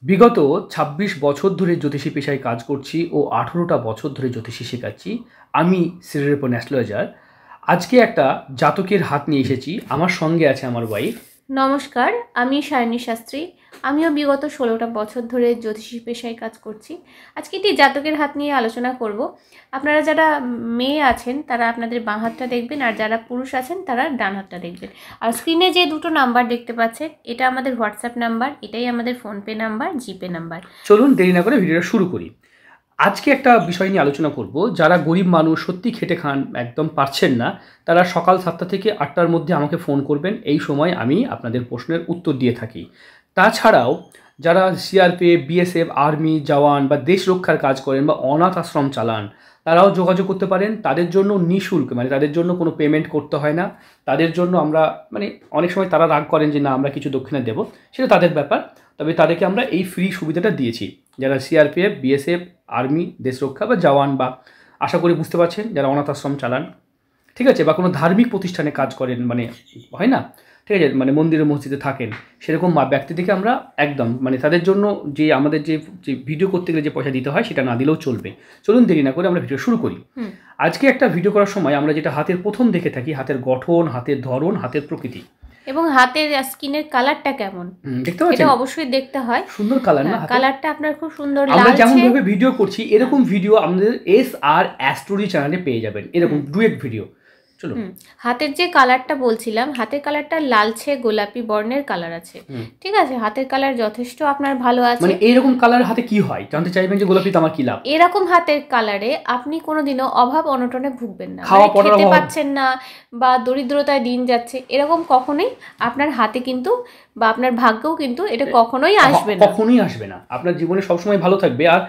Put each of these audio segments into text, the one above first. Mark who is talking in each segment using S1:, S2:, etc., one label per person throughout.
S1: বিগত ২৬ বছর ধরে জ্যোতিষী পেশায় কাজ করছি ও ১৮টা বছর ধরে জ্যোতিষী শেখাচ্ছি। আমি শ্রীরূপন অ্যাস্ট্রোলজার। আজকে একটা জাতকের হাত নিয়ে এসেছি। আমার সঙ্গে আছে আমার ওয়াইফ।
S2: নমস্কার, আমি সায়নী শাস্ত্রী। আমিও বিগত ১৬টা বছর ধরে জ্যোতিষী পেশায় কাজ করছি। আজকে একটি জাতকের হাত নিয়ে আলোচনা করব। আপনারা যারা মেয়ে আছেন তারা আপনাদের বাঁ হাতটা দেখবেন, আর যারা পুরুষ আছেন তারা ডান হাতটা দেখবেন। আর স্ক্রিনে যে দুটো নাম্বার দেখতে পাচ্ছেন, এটা আমাদের হোয়াটসঅ্যাপ নাম্বার, এটাই আমাদের ফোনপে নাম্বার, জিপে নাম্বার।
S1: চলুন দেরি না করে ভিডিওটা শুরু করি। আজকে একটা বিষয় নিয়ে আলোচনা করব। যারা গরিব মানুষ, সত্যি খেটে খান, একদম পারছেন না, তারা সকাল ৭টা থেকে ৮টার মধ্যে আমাকে ফোন করবেন। এই সময় আমি আপনাদের প্রশ্নের উত্তর দিয়ে থাকি। তাছাড়াও যারা সিআরপিএফ, বিএসএফ, আর্মি জওয়ান বা দেশ রক্ষার কাজ করেন বা অনাথ আশ্রম চালান, তারাও যোগাযোগ করতে পারেন। তাদের জন্য নিঃশুল্ক, মানে তাদের জন্য কোনো পেমেন্ট করতে হয় না। তাদের জন্য আমরা অনেক সময় তারা রাগ করেন যে না আমরা কিছু দক্ষিণা দেবো, সেটা তাদের ব্যাপার। তবে তাদেরকে আমরা এই ফ্রি সুবিধাটা দিয়েছি। যারা সিআরপিএফ, বিএসএফ, আর্মি, দেশ রক্ষা বা জওয়ান, বা আশা করি বুঝতে পারছেন যারা অনাথ আশ্রম চালান, ঠিক আছে, বা কোনো ধার্মিক প্রতিষ্ঠানে কাজ করেন, হয় না, ঠিক আছে, মন্দিরে মসজিদে থাকেন, সেরকম ব্যক্তি থেকে আমরা একদম তাদের জন্য যে আমাদের যে ভিডিও করতে গেলে যে পয়সা দিতে হয় সেটা না দিলেও চলবে। চলুন দেরি না করে আমরা ভিডিও শুরু করি। আজকে একটা ভিডিও করার সময় আমরা যেটা হাতের প্রথম দেখে থাকি, হাতের গঠন, হাতের ধরন, হাতের প্রকৃতি এবং
S2: হাতের স্কিনের কালারটা কেমন
S1: দেখতে পাচ্ছেন।
S2: এটা অবশ্যই দেখতে হয়।
S1: সুন্দর কালার না,
S2: কালারটা আপনার খুব সুন্দর।
S1: আমরা যেমন ভাবে ভিডিও করছি এরকম ভিডিও আমাদের SR অ্যাস্ট্রোলজি চ্যানেলে পেয়ে যাবেন, এরকম ডুয়েট ভিডিও। চলো,
S2: হাতের যে কালারটা বলছিলাম, হাতের কালারটা লালচে গোলাপি বর্ণের কালার আছে, ঠিক আছে। হাতের কালার যথেষ্ট আপনার ভালো আছে।
S1: এইরকম কালার হাতে কি হয় জানতে চাইবেন যে গোলাপিতে আমার কি লাভ?
S2: এরকম হাতের কালারে আপনি কোনোদিনও অভাব অনটনে ভুগবেন না,
S1: খেতে
S2: পাচ্ছেন না বা দরিদ্রতায় দিন যাচ্ছে, এরকম কখনোই আপনার হাতে কিন্তু বা আপনার ভাগ্যেও কিন্তু এটা কখনোই আসবে না।
S1: আপনার জীবনে সবসময় ভালো থাকবে। আর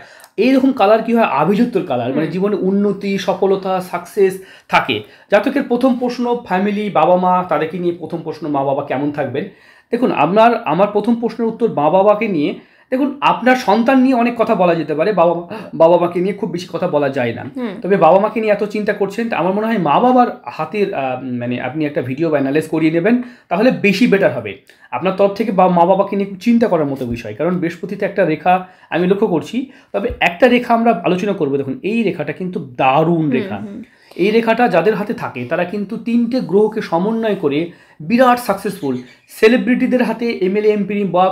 S1: এইরকম কালার কি হয়? আভিজাত্যর কালার, জীবনে উন্নতি, সফলতা, সাকসেস থাকে। জাতকের প্রথম প্রশ্ন ফ্যামিলি, বাবা মা, তাদেরকে নিয়ে প্রথম প্রশ্ন মা বাবা কেমন থাকবেন। দেখুন, আমার প্রথম প্রশ্নের উত্তর মা বাবাকে নিয়ে। দেখুন, আপনার সন্তান নিয়ে অনেক কথা বলা যেতে পারে, বাবা মাকে নিয়ে খুব বেশি কথা বলা যায় না। তবে বাবা মাকে নিয়ে এত চিন্তা করছেন, আমার মনে হয় মা বাবার হাতের আপনি একটা ভিডিও বা অ্যানালাইজ করিয়ে নেবেন, তাহলে বেশি বেটার হবে আপনার তরফ থেকে। মা বাবাকে নিয়ে চিন্তা করার মতো বিষয়, কারণ বৃহস্পতিতে একটা রেখা আমি লক্ষ্য করছি। তবে একটা রেখা আমরা আলোচনা করবো। দেখুন, এই রেখাটা কিন্তু দারুণ রেখা। এই রেখাটা যাদের হাতে থাকে তারা কিন্তু 3টে গ্রহকে সমন্বয় করে বিরাট সাকসেসফুল। সেলিব্রিটিদের হাতে, MLA MP বা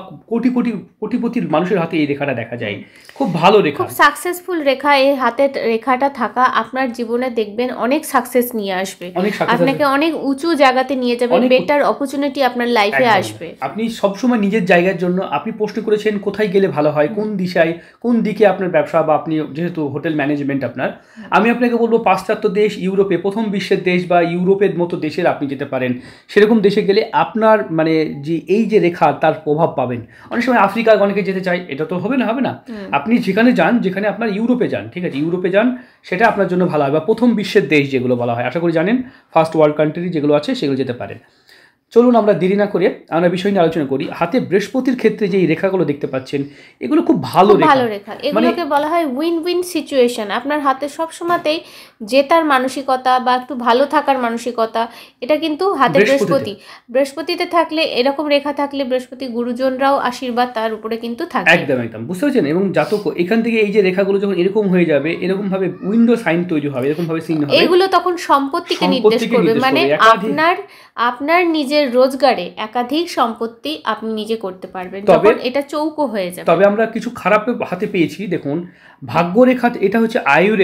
S1: কোটিপতির মানুষের হাতে এই রেখাটা দেখা যায়। খুব ভালো রেখা,
S2: খুব সাকসেসফুল রেখা। এই হাতের রেখাটা থাকা আপনার জীবনে দেখবেন অনেক সাকসেস নিয়ে আসবে, আপনাকে অনেক উঁচু জায়গাতে নিয়ে যাবে, বেটার অপরচুনিটি আপনার লাইফে আসবে।
S1: আপনি সবসময় নিজের জায়গার জন্য আপনি প্রশ্ন করেছেন কোথায় গেলে ভালো হয়, কোন দিকে আপনার ব্যবসা, বা আপনি যেহেতু হোটেল ম্যানেজমেন্ট আপনার, আমি আপনাকে বলবো পাশ্চাত্য দেশ, ইউরোপে, প্রথম বিশ্বের দেশ বা ইউরোপের মতো দেশের আপনি যেতে পারেন। সেরকম দেশে গেলে আপনার যে এই যে রেখা তার প্রভাব পাবেন। অনেক সময় আফ্রিকা অনেকে যেতে চায়, এটা তো হবে না। আপনি যেখানে যান, যেখানে আপনার ইউরোপে যান, ঠিক আছে, ইউরোপে যান, সেটা আপনার জন্য ভালো হয়। বা প্রথম বিশ্বের দেশ যেগুলো বলা হয়, আশা করি জানেন, ফার্স্ট ওয়ার্ল্ড কান্ট্রি যেগুলো আছে সেগুলো যেতে পারেন। চলুন আমরা দেরি না করে আমরা বিষয় নিয়ে আলোচনা করি। হাতে বৃহস্পতির ক্ষেত্রে যে এই রেখাগুলো দেখতে পাচ্ছেন, এগুলো খুব ভালো রেখা।
S2: এগুলোকে বলা হয় উইন উইন সিচুয়েশন। আপনার হাতে সবসময়তেই জেতার মানসিকতা বা একটু ভালো থাকার মানসিকতা, এটা কিন্তু হাতে বৃহস্পতিতে থাকলে, এরকম রেখা থাকলে বৃহস্পতি গুরুজনরাও আশীর্বাদ তার উপরে কিন্তু থাকে।
S1: একদম বুঝতে পারছেন। এবং জাতক এখান থেকে এই যে রেখাগুলো যখন এরকম হয়ে যাবে, এরকম ভাবে উইন্ডো সাইন তৈরি হবে, এরকম ভাবে সিন হবে,
S2: এগুলো তখন সম্পত্তিকে নির্দেশ করবে। আপনার নিজের রোজগারে একাধিক সম্পত্তি আপনি নিজে করতে পারবেন, তখন এটা চৌকো হয়ে যাবে।
S1: তবে আমরা কিছু খারাপ হাতে পেয়েছি। দেখুন, ভাগ্য রেখা, এটা হচ্ছে আয়ু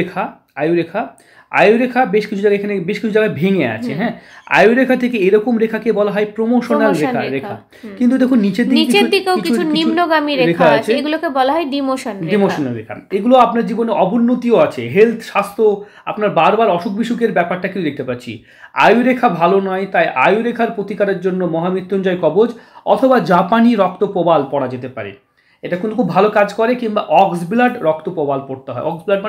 S1: রেখা বেশ কিছু জায়গায় ভেঙে আছে। হ্যাঁ, আয়ু রেখা থেকে এরকম রেখাকে বলা হয় প্রমোশনাল রেখা। কিন্তু দেখুন নিচের দিকেও
S2: কিছু নিম্নগামী রেখা আছে, এগুলোকে বলা হয় ডিমোশনাল
S1: রেখা। এগুলো আপনার জীবনে অবনতিও আছে, হেলথ, স্বাস্থ্য, আপনার বারবার অসুখ বিসুখের ব্যাপারটা কিন্তু দেখতে পাচ্ছি। আয়ু রেখা ভালো নয়, তাই আয়ু রেখার প্রতিকারের জন্য মহামৃত্যুঞ্জয় কবচ অথবা জাপানি রক্ত প্রবাল পড়া যেতে পারে। এটা কিন্তু খুব ভালো কাজ করে। কিংবা অক্স ব্লাড রক্ত প্রবাল পড়তে হয়। অক্স ব্লাড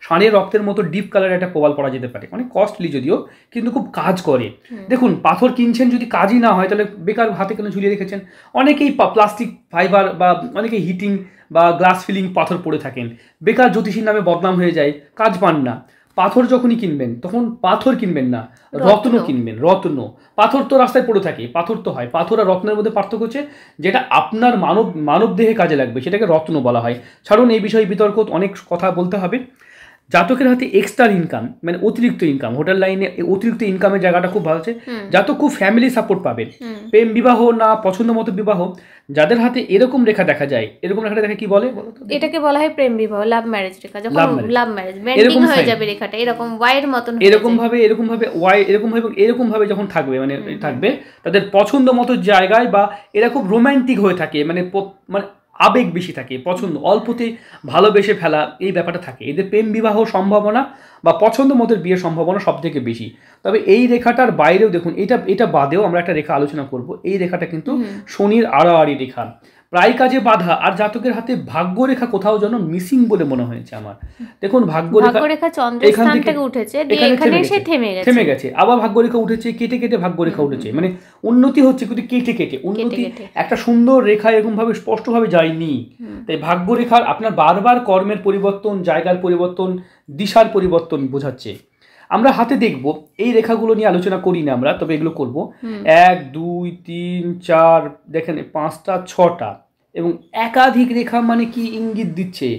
S1: ষাঁড়ের রক্তের মতো ডিপ কালার একটা প্রবাল পড়া যেতে পারে, কস্টলি যদিও, কিন্তু খুব কাজ করে। দেখুন, পাথর কিনছেন, যদি কাজই না হয় তাহলে বেকার হাতে কেন ঝুলিয়ে রেখেছেন। অনেকেই প্লাস্টিক ফাইবার বা অনেকেই হিটিং বা গ্লাস ফিলিং পাথর পড়ে থাকেন, বেকার জ্যোতিষীর নামে বদনাম হয়ে যায়, কাজ পান না। পাথর যখনই কিনবেন তখন পাথর কিনবেন না, রত্ন কিনবেন। রত্ন, পাথর তো রাস্তায় পড়ে থাকে, পাথর তো হয়। পাথর আর রত্নের মধ্যে পার্থক্য হচ্ছে যেটা আপনার মানব দেহে কাজে লাগবে সেটাকে রত্ন বলা হয়। ছাড়ুন এই বিষয়ে বিতর্ক, অনেক কথা বলতে হবে। জাতকের হাতে এক্সট্রা ইনকাম, মানে অতিরিক্ত ইনকাম, হোটেল লাইনে অতিরিক্ত ইনকামের জায়গাটা খুব ভালো আছে। জাতক খুব ফ্যামিলি সাপোর্ট পাবেন। প্রেম বিবাহ না পছন্দ মতো বিবাহ, যাদের হাতে এরকম রেখা দেখা যায়, এরকম রেখা দেখা কি বলে বলো তো?
S2: এটাকে বলা হয় প্রেম বিবাহ, লাভ ম্যারেজ রেখা। যখন লাভ ম্যারেজ বেন্ডিং হয়ে যাবে রেখাটা, এরকম ওয়াইয়ের মতন
S1: এরকম ভাবে ওয়াই এরকম ভাবে যখন থাকবে, মানে থাকবে তাদের পছন্দ মতো জায়গায়, বা এরা খুব রোমান্টিক হয়ে থাকে, মানে আবেগ বেশি থাকে, পছন্দ অল্পতে ভালোবেসে ফেলা, এই ব্যাপারটা থাকে এদের। প্রেম বিবাহ সম্ভাবনা বা পছন্দ মতো বিয়ের সম্ভাবনা সব থেকে বেশি। তবে এই রেখাটার বাইরেও দেখুন, এটা বাদেও আমরা একটা রেখা আলোচনা করব। এই রেখাটা কিন্তু শনির আড়াআড়ি রেখা, প্রায় কাজে বাধা। আর জাতকের হাতে ভাগ্য রেখা কোথাও যেন মিসিং বলে মনে হয়েছে আমার। দেখুন ভাগ্য রেখা
S2: চন্দ্রস্থান থেকে উঠেছে, এখানে এসে থেমে গেছে,
S1: আবার ভাগ্য রেখা উঠেছে, কেটে কেটে ভাগ্য রেখা উঠেছে, মানে উন্নতি হচ্ছে কিন্তু কেটে কেটে। উন্নতি একটা সুন্দর রেখা এরকম ভাবে স্পষ্টভাবে যায়নি। তাই ভাগ্য রেখার আপনার বারবার কর্মের পরিবর্তন, জায়গার পরিবর্তন, দিশার পরিবর্তন বোঝাচ্ছে। আমরা হাতে দেখব, এই রেখাগুলো নিয়ে আলোচনা করি না আমরা, তবে এগুলো করব। 1 2 3 4 দেখেন 5টা 6টা, এবং একাধিক রেখা মানে কি ইঙ্গিত দিচ্ছে?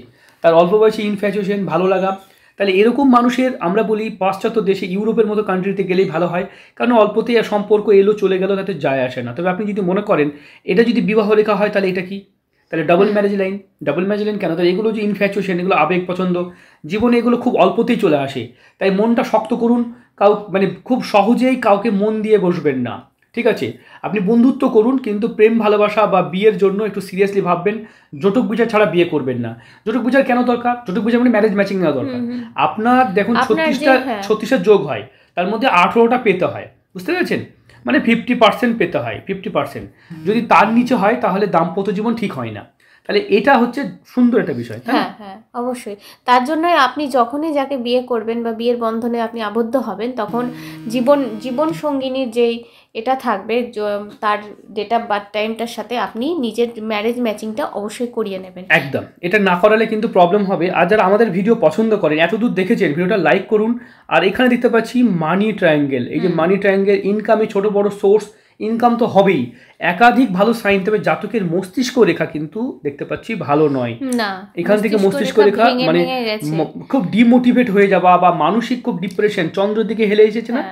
S1: তার অল্প বয়সে ইনফ্যাচুয়েশন, ভালো লাগা। তাহলে এরকম মানুষের আমরা বলি পাশ্চাত্য দেশে, ইউরোপের মতো কান্ট্রিতে গেলেই ভালো হয়, কারণ অল্পতেই সম্পর্ক এলো চলে গেল, তাতে যায় আসে না। তবে আপনি যদি মনে করেন এটা যদি বিবাহ রেখা হয়, তাহলে এটা কি? তাহলে double marriage line. Double marriage line কেন? তাহলে এগুলো যে ইনফ্যাচুয়েশন, এগুলো আবেগ পছন্দ, জীবনে এগুলো খুব অল্পতেই চলে আসে। তাই মনটা শক্ত করুন, মানে খুব সহজেই কাউকে মন দিয়ে বসবেন না, ঠিক আছে? আপনি বন্ধুত্ব করুন, কিন্তু প্রেম ভালোবাসা বা বিয়ের জন্য একটু সিরিয়াসলি ভাববেন। জটক বিচার ছাড়া বিয়ে করবেন না। জটক বিচার কেন দরকার? জটক বিচার মানে ম্যারেজ ম্যাচিং নেওয়া দরকার। আপনার দেখুন 36টা যোগ হয়, তার মধ্যে 18টা পেতে হয়, বুঝতে পেরেছেন? মানে 50% পেতে হয়, 50%। যদি তার নিচে হয় তাহলে দাম্পত্য জীবন ঠিক হয় না। তাহলে এটা হচ্ছে সুন্দর একটা বিষয়।
S2: হ্যাঁ, অবশ্যই। তার জন্যই আপনি যখনই যাকে বিয়ে করবেন বা বিয়ের বন্ধনে আপনি আবদ্ধ হবেন, তখন জীবন সঙ্গিনীর যেই এটা থাকবে, তার ডেট অফ বার্থ টাইমটার সাথে আপনি নিজের ম্যারেজ ম্যাচিংটা অবশ্যই করিয়ে নেবেন।
S1: একদম, এটা না করালে কিন্তু প্রবলেম হবে। আর যারা আমাদের ভিডিও পছন্দ করেন, এতদূর দেখেছেন, ভিডিওটা লাইক করুন। আর এখানে দেখতে পাচ্ছি মানি ট্রায়াঙ্গেল, এই যে মানি ট্রায়াঙ্গেল, ইনকামে ছোট বড় সোর্স, ইনকাম তো হবেই, একাধিক ভালো সাইন। তবে জাতকের মস্তিষ্ক রেখা কিন্তু দেখতে পাচ্ছি ভালো নয়। এখান থেকে মস্তিষ্ক রেখা মানে খুব ডিমোটিভেট হয়ে যাওয়া বা মানসিক খুব ডিপ্রেশন, চন্দ্রের দিকে হেলে এসেছে না,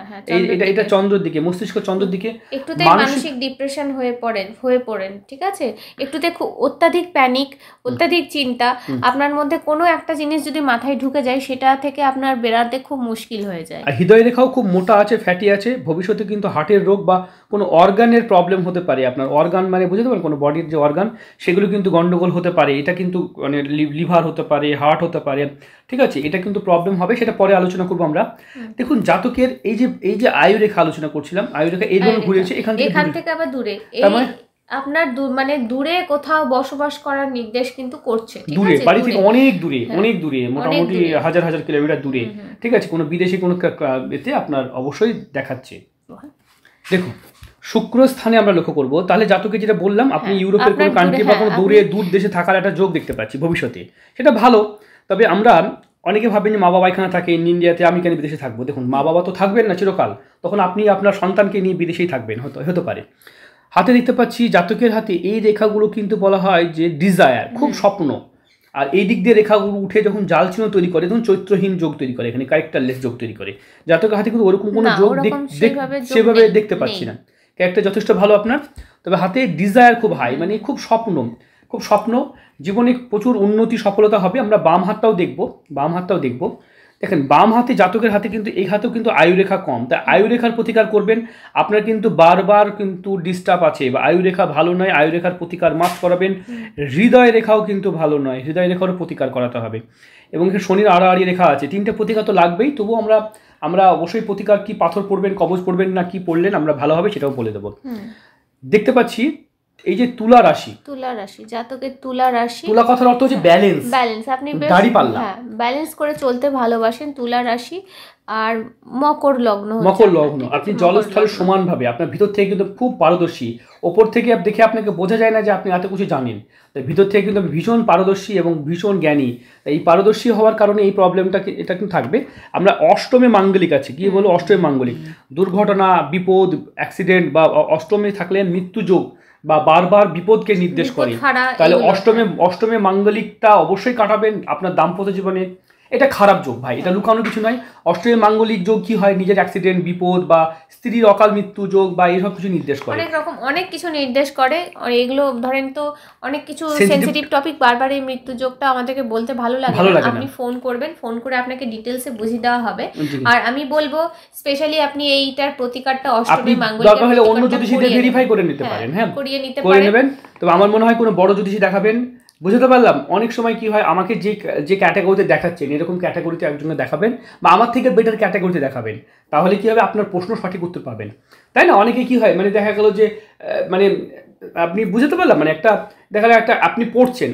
S1: এটা চন্দ্রের দিকে, মস্তিষ্ক চন্দ্রের দিকে,
S2: একটুতে মানসিক ডিপ্রেশন হয়ে পড়েন, ঠিক আছে? একটুতে খুব অত্যাধিক প্যানিক, অত্যাধিক চিন্তা, আপনার মধ্যে কোনো একটা জিনিস যদি মাথায় ঢুকে যায়, সেটা থেকে আপনার বেরাতে খুব মুশকিল হয়ে যায়।
S1: আর হৃদয় রেখাও খুব মোটা আছে, ফ্যাটি আছে। ভবিষ্যতে কিন্তু হার্টের রোগ বা কোনো অর্গানের প্রবলেম হতে পারে। আপনার অর্গান মানে বুঝতে পারেন, কোনো বডির যে অর্গান, সেগুলো কিন্তু গন্ডগোল হতে পারে। এটা কিন্তু মানে লিভার হতে পারে, হার্ট হতে পারে, ঠিক আছে? এটা কিন্তু প্রবলেম হবে, সেটা পরে আলোচনা করবো আমরা। দেখুন জাতকের এই যে আয়ু রেখা আলোচনা করছিলাম, আয়ু রেখা এইভাবে ঘুরেছে, এখান
S2: থেকে আবার দূরে, আপনার মানে দূরে কোথাও বসবাস করার নির্দেশ কিন্তু করছে,
S1: দূরে, বাড়ি থেকে অনেক দূরে, মোটামুটি হাজার কিলোমিটার দূরে, ঠিক আছে? কোনো বিদেশি কোনো এতে আপনার অবশ্যই দেখাচ্ছে। দেখুন শুক্র স্থানে আমরা লক্ষ্য করব, তাহলে জাতকে যেটা বললাম, আপনি ইউরোপের কোনো কান্ট্রি বা কোনো দূর দেশে থাকার একটা যোগ দেখতে পাচ্ছি ভবিষ্যতে, সেটা ভালো। তবে আমরা অনেকে ভাবেন যে মা বাবা এখানে থাকে, ইন্ডিয়াতে, আমি কেন বিদেশে থাকবো? দেখুন মা বাবা তো থাকবেন না চিরকাল, তখন আপনি আপনার সন্তানকে নিয়ে বিদেশেই থাকবেন, হতে পারে। হাতে দেখতে পাচ্ছি জাতকের হাতে এই রেখাগুলো কিন্তু বলা হয় যে ডিজায়ার, খুব স্বপ্ন। আর এই দিক দিয়ে রেখাগুলো উঠে যখন জাল চিহ্ন তৈরি করে, তখন চৈত্রহীন যোগ তৈরি করে, এখানে ক্যারেক্টারলেস যোগ তৈরি করে। জাতকের হাতে কিন্তু ওরকম কোনো যোগ সেভাবে দেখতে পাচ্ছি না। ক্যারেক্টার যথেষ্ট ভালো আপনার, তবে হাতে ডিজায়ার খুব হাই, মানে খুব স্বপ্ন, জীবনে প্রচুর উন্নতি, সফলতা হবে। আমরা বাম হাতটাও দেখব। দেখেন বাম হাতে জাতকের হাতে কিন্তু, এই হাতেও কিন্তু আয়ুরেখা কম, তাই আয়ুরেখার প্রতিকার করবেন। আপনার কিন্তু বারবার কিন্তু ডিস্টার্ব আছে, বা আয়ুরেখা ভালো নয়, আয়ুরেখার প্রতিকার মাফ করাবেন। হৃদয় রেখাও কিন্তু ভালো নয়, হৃদয় রেখারও প্রতিকার করাতে হবে। এবং শনির আড়াআড়ি রেখা আছে, 3টে প্রতিকার তো লাগবেই। তবুও আমরা অবশ্যই প্রতিকার, কি পাথর পড়বেন, কবচ পড়বেন, না কি পড়লেন আমরা ভালোভাবে সেটাও বলে দেবো। দেখতে পাচ্ছি এই যে তুলা রাশি,
S2: জাতকের তুলা রাশি,
S1: তুলা কথার অর্থ হচ্ছে ব্যালেন্স।
S2: আপনি ব্যালেন্স করে চলতে ভালোবাসেন। তুলা রাশি, আর মকর লগ্ন,
S1: মকর লগ্ন, আপনি জলস্থলে সমানভাবে আপনার ভিতর থেকে কিন্তু খুব পারদর্শী। ওপর থেকে দেখে আপনাকে বোঝা যায় না যে আপনি এত কিছু জানেন, তাই ভিতর থেকে কিন্তু ভীষণ পারদর্শী এবং ভীষণ জ্ঞানী। এই পারদর্শী হওয়ার কারণে এই প্রবলেমটা এটা কিন্তু থাকবে। আমরা অষ্টমে মাঙ্গলিক আছে, কি বলবো অষ্টমে মাঙ্গলিক, দুর্ঘটনা, বিপদ, অ্যাক্সিডেন্ট বা অষ্টমে থাকলে মৃত্যু যোগ বা বারবার বিপদকে নির্দেশ করে। তাহলে অষ্টমে মাঙ্গলিকটা অবশ্যই কাটাবেন আপনার দাম্পত্য জীবনে। এটা খারাপ যোগ ভাই, এটা লুকানো কিছু নয়। অষ্টমী মাঙ্গলিক যোগ কি হয়, নিজের অ্যাক্সিডেন্ট, বিপদ বা স্ত্রীর অকাল মৃত্যু যোগ বা এইসব কিছু নির্দেশ করে,
S2: অনেক রকম অনেক কিছু নির্দেশ করে। এগুলো ধরেন তো অনেক কিছু সেনসিটিভ টপিক, বারবার এই মৃত্যু যোগটা আমাদেরকে বলতে ভালো লাগে। আপনি ফোন করবেন, ফোন করে আপনাকে ডিটেলসে বুঝিয়ে দেওয়া হবে। আর আমি বলবো স্পেশালি আপনি এইটার প্রতিকারটা অষ্টমী মাঙ্গলিক
S1: দরকার হলে অন্য জ্যোতিষীদের ভেরিফাই করে নিতে পারেন, হ্যাঁ
S2: করিয়ে নিতে
S1: করে নেবেন। তবে আমার মনে হয় কোনো বড় জ্যোতিষী দেখাবেন। বুঝতে পারলাম অনেক সময় কি হয়, আমাকে যে ক্যাটাগরিতে দেখাচ্ছেন এরকম ক্যাটাগরিতে একজনকে দেখাবেন বা আমার থেকে বেটার ক্যাটাগরিতে দেখাবেন, তাহলে কি হবে আপনার প্রশ্ন সঠিক উত্তর পাবেন, তাই না? অনেকে কি হয় মানে দেখা গেল যে মানে আপনি বুঝতে পারলাম মানে একটা দেখা গেল একটা আপনি পড়ছেন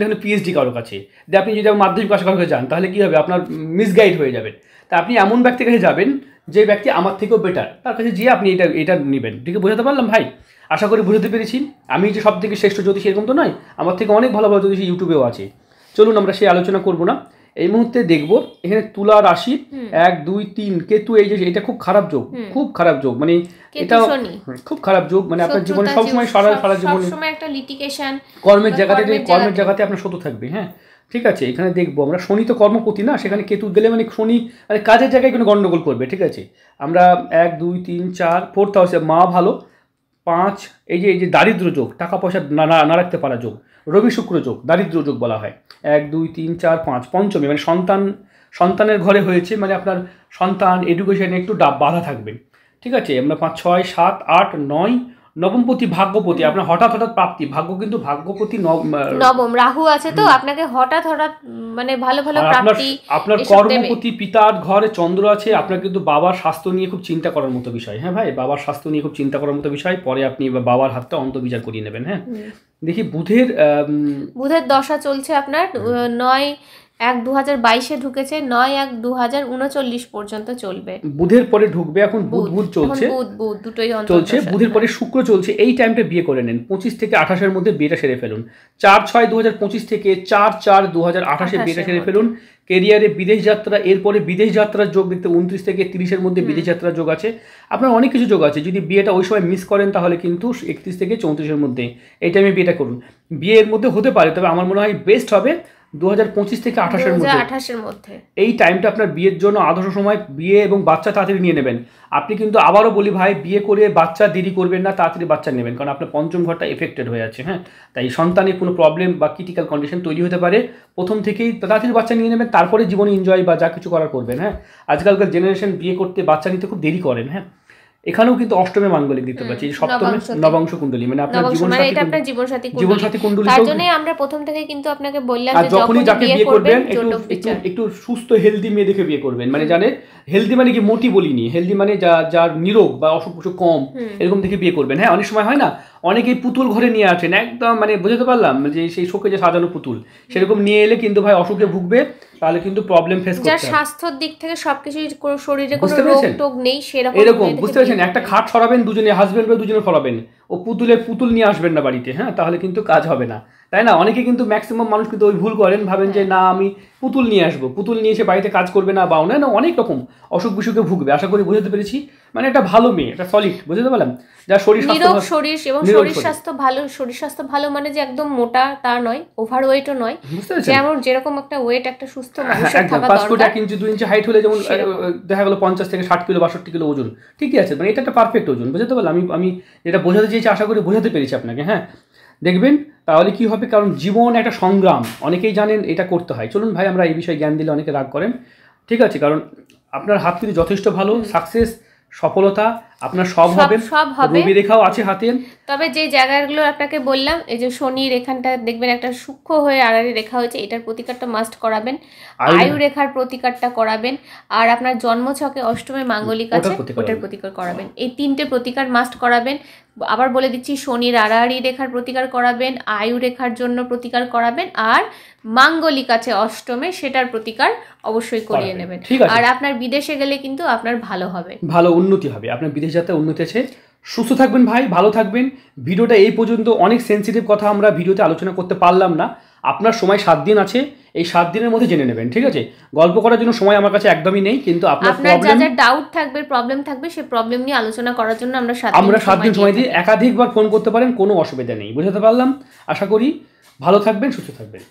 S1: দেখেন পিএইচডি কারোর কাছে, যে আপনি যদি মাধ্যমিক পাশ কারোর কাছে যান তাহলে কি হবে, আপনার মিসগাইড হয়ে যাবেন। তা আপনি এমন ব্যক্তির কাছে যাবেন যে ব্যক্তি আমার থেকেও বেটার, তার কাছে গিয়ে আপনি এটা নেবেন। ঠিক আছে, বুঝতে পারলাম ভাই? আশা করি বুঝতে পেরেছি। আমি যে সব থেকে শ্রেষ্ঠ জ্যোতিষী এরকম তো নয়, আমার থেকে অনেক ভালো ভালো জ্যোতিষী ইউটিউবেও আছে। চলুন আমরা সেই আলোচনা করবো না, এই মুহূর্তে দেখবো এখানে তুলা রাশি 1 2 3 কেতু, এই যে এটা খুব খারাপ যোগ, খুব খারাপ যোগ, মানে এটা খুব খারাপ যোগ, মানে আপনার জীবনে সবসময় সারা জীবনে
S2: একটা লিটিগেশন,
S1: কর্মের জায়গাতে আপনার শত্রু থাকবে। হ্যাঁ ঠিক আছে, এখানে দেখবো আমরা শনি তো কর্মপতি না, সেখানে কেতু গেলে মানে শনি মানে কাজের জায়গায় কোনো গন্ডগোল করবে। ঠিক আছে, আমরা 1 2 3 4 4th হাউসে মা ভালো, 5 এই যে দারিদ্র যোগ, টাকা পয়সা না রাখতে পারা যোগ, রবি শুক্র যোগ, দারিদ্র যোগ বলা হয়। 1 2 3 4 5 পঞ্চমী মানে সন্তানের ঘরে হয়েছে, মানে আপনার সন্তান এডুকেশনে একটু বাধা থাকবেন। ঠিক আছে, আমরা 5 6 7 8 9 নবমপতি ভাগ্যপতি, আপনার হঠাৎ প্রাপ্তি, ভাগ্য কিন্তু ভাগ্যপতি
S2: নবম রাহু আছে, তো আপনাকে হঠাৎ মানে ভালো প্রাপ্তি।
S1: আপনার কর্মপতি পিতার ঘরে চন্দ্র আছে, আপনার কিন্তু বাবার স্বাস্থ্য নিয়ে খুব চিন্তা করার মতো বিষয়। হ্যাঁ ভাই, বাবার স্বাস্থ্য নিয়ে খুব চিন্তা করার মতো বিষয়, পরে আপনি বাবার হাতটা অন্তর্বিচার করিয়ে নেবেন। হ্যাঁ দেখি বুধের
S2: দশা চলছে আপনার 9/1/2022 ঢুকেছে, 9/1/2039 পর্যন্ত চলবে।
S1: বুধের পরে ঢুকবে, এখন বুধ চলছে,
S2: বুধ দুটোই
S1: চলছে। বুধের পরে শুক্র চলছে, এই টাইমটা বিয়ে করে নেন। 25 থেকে 28-এর মধ্যে বিয়েটা সেরে ফেলুন। 4/6/2025 থেকে 4/4/2028 বিয়েটা সেরে ফেলুন। কেরিয়ারে বিদেশ যাত্রা, এরপরে বিদেশ যাত্রার যোগ দেখতে 29 থেকে 30-এর মধ্যে বিদেশ যাত্রার যোগ আছে। আপনার অনেক কিছু যোগ আছে, যদি বিয়েটা ওই সময় মিস করেন তাহলে কিন্তু 31 থেকে 34-এর মধ্যে এই টাইমে বিয়েটা করুন। বিয়ের মধ্যে হতে পারে, তবে আমার মনে হয় বেস্ট হবে 2025 থেকে 28-এর মধ্যে। এই টাইমটা আপনার বিয়ের জন্য আদর্শ সময়। বিয়ে এবং বাচ্চা তাড়াতাড়ি নিয়ে নেবেন। আপনি কিন্তু আবারও বলি ভাই, বিয়ে করে বাচ্চা দেরি করবেন না, তাড়াতাড়ি বাচ্চা নেবেন, কারণ আপনার পঞ্চম ঘরটা এফেক্টেড হয়ে আছে। হ্যাঁ, তাই সন্তানের কোনো প্রবলেম বা ক্রিটিক্যাল কন্ডিশন তৈরি হতে পারে, প্রথম থেকেই তাড়াতাড়ি বাচ্চা নিয়ে নেবেন, তারপরে জীবনে এনজয় বা যা কিছু করার করবেন। হ্যাঁ, আজকালকার জেনারেশন বিয়ে করতে বাচ্চা নিতে খুব দেরি করেন। হ্যাঁ, এখানেও কিন্তু অষ্টমে মাঙ্গলিক দিতে পাচ্ছি, সপ্তমে নবাংশ কুণ্ডলী, মানে আপনার জীবনসাথী কুণ্ডলী।
S2: তার জন্য আমরা প্রথম থেকে কিন্তু আপনাকে বললাম যে
S1: যখনই যাকে বিয়ে করবেন একটু সুস্থ হেলদি মেয়ে দেখে বিয়ে করবেন। মানে জানে হেলদি মানে কি মোটি বলিনি, হেলদি মানে যার নিরোগ বা অসুখ বিসুখ কম, এরকম দেখে বিয়ে করবেন। হ্যাঁ, অনেক সময় হয় না, অনেকেই পুতুল ঘরে নিয়ে আসেন, একদম মানে বুঝতে পারলাম যে সেই শোকে যে সাজানো পুতুল, সেরকম নিয়ে এলে কিন্তু ভাই অসুখে ভুগবে, তাহলে কিন্তু প্রবলেম ফেস করতে হবে।
S2: যার স্বাস্থ্যের দিক থেকে সবকিছু শরীরে কোনো রোগ টোগ নেই, সেরকম
S1: এরকম বুঝতে পারছেন, একটা খাট সরাবেন দুজনে, হাজবেন্ড বা দুজনে সরাবেন, ও পুতুল নিয়ে আসবেন না বাড়িতে। হ্যাঁ, তাহলে কিন্তু কাজ হবে না, তাই না? অনেকে কিন্তু ম্যাক্সিমাম মানুষ কিন্তু ওই ভুল করেন, ভাবেন যে না আমি পুতুল নিয়ে আসবো, পুতুল নিয়ে এসে বাড়িতে কাজ করবে না, বা না অনেক রকম অসুখ বিসুখে ভুগবে। আশা করি বুঝতে পেরেছি, মানে একটা ভালো মেয়ে, একটা সলিড, বুঝতে পারলাম, যার শরীর
S2: স্বাস্থ্য ভালো মানে যে একদম মোটা তা নয়, ওভারওয়েটও নয়, যেমন যেরকম একটা ওয়েট একটা সুস্থ মানুষের থাকা দরকার।
S1: 5 ফুট 1 ইঞ্চি 2 ইঞ্চি হাইট হলে যেমন দেখা গেল 50 থেকে 60 কিলো 62 কিলো ওজন, ঠিকই আছে, মানে এটা একটা পারফেক্ট ওজন। বুঝতে পারলাম, আমি যেটা বোঝাতে চেয়েছি আশা করি বোঝাতে পেরেছি আপনাকে। হ্যাঁ, দেখবেন তাহলে কি হবে, কারণ জীবন একটা সংগ্রাম, অনেকেই জানেন এটা করতে হয়। চলুন ভাই, আমরা এই বিষয়ে জ্ঞান দিলে অনেকে রাগ করেন, ঠিক আছে, কারণ আপনার হাত কিন্তু যথেষ্ট ভালো, সাকসেস, সফলতা আপনার সব হবে,
S2: সব হবে।
S1: রবি রেখাও আছে হাতে।
S2: তবে যে জায়গাগুলো আপনাকে বললাম, এই যে শনির এখানটা দেখবেন একটা সূক্ষ্ম হয়ে আড়াআড়ি রেখা হয়েছে, এটার প্রতিকারটা মাস্ট করাবেন। আয়ু রেখার প্রতিকারটা করাবেন, আর আপনার জন্মছকে অষ্টমে মাঙ্গলিক আছে ওটার প্রতিকার করাবেন। এই 3টে প্রতিকার মাস্ট করাবেন। আবার বলে দিচ্ছি, শনির আড়াআড়ি রেখার প্রতিকার করাবেন, আয়ু রেখার জন্য প্রতিকার করাবেন, আর মাঙ্গলিক আছে অষ্টমে সেটার প্রতিকার অবশ্যই করিয়ে নেবেন। আর আপনার বিদেশে গেলে কিন্তু আপনার ভালো হবে,
S1: ভালো উন্নতি হবে। আপনার বিদেশ যাত্রা উন্নতি আছে। সুস্থ থাকবেন ভাই, ভালো থাকবেন। ভিডিওটা এই পর্যন্ত। অনেক সেন্সিটিভ কথা আমরা ভিডিওতে আলোচনা করতে পারলাম না। আপনার সময় 7 দিন আছে, এই 7 দিনের মধ্যে জেনে নেবেন, ঠিক আছে? গল্প করার জন্য সময় আমার কাছে একদমই নেই, কিন্তু আপনার
S2: যা যা ডাউট থাকবে, প্রবলেম থাকবে, সেই প্রবলেম নিয়ে আলোচনা করার জন্য আমরা
S1: 7 দিন সময় দিই। একাধিকবার ফোন করতে পারেন, কোনো অসুবিধা নেই। বুঝতে পারলাম? আশা করি ভালো থাকবেন, সুস্থ থাকবেন।